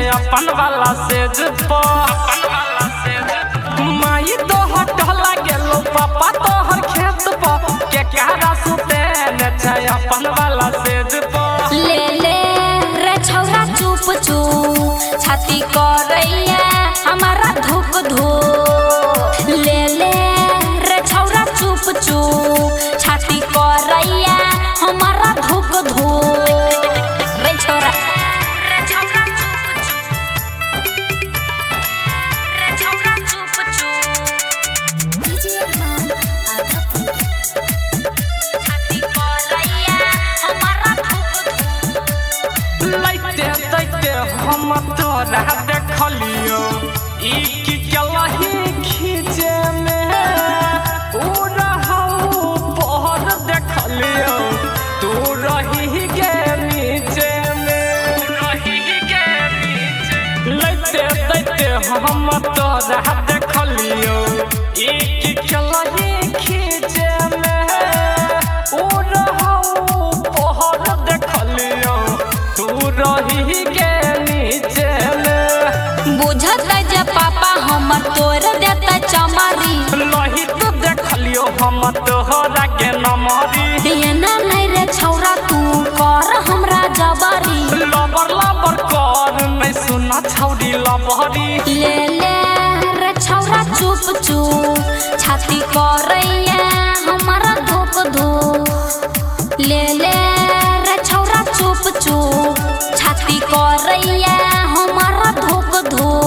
अपन वाला सेज माई तोहर टहला गेलो पापा तोहर खेत पर के कहरा सुते छै अपन वाला सेज ले ले रे छौरा चुप चुप छाती करैया हमारा धुक धुक ले ले रे छौरा चुप चुप छाती करैया हमारा धुक धुक रे छौरा हम तोरा देखलियो ई की कलही खींचे में पहर देखलियो तू रही गे नीचे में लैते दैते हम तोरा देखलियो ई की कलही खींचे में पहर देखलियो तू रही गे पापा हम तोर देता चमारी लही तो देखलियो हम तोहरा के नमरी एना नहीं रे छौरा तू कर हमरा जबरी लबर लबर कर नहीं सुना छौरी लबरी ले ले रे छौरा चुप चुप छाती करैया हमारा धुक धुक ले ले रे छौरा चुप चुप छाती करैया हमारा धुक धुक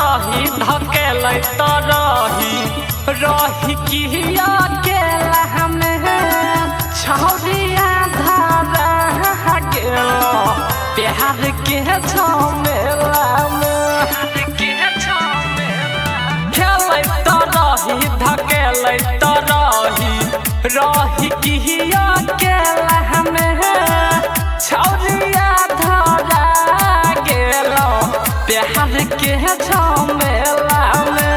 धकेलै तो रही किया गेला हमें छौरिया धारा गेलो प्यार के झमेला में खेलै तो रही धकेलै तो रही किया गेला हमें छौरिया धारा गेलो प्यार के झमेला में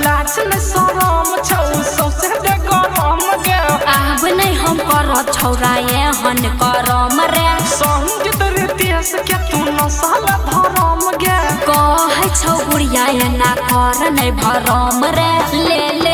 लाज में शरम छौ सौसे दे गरम गे आब नहीं हम कर छौरा एहन करम रे संगीत रितेश के तू नसल धरम गे कहे छौ बुढ़िया एना कर नहीं भरम रे ले ले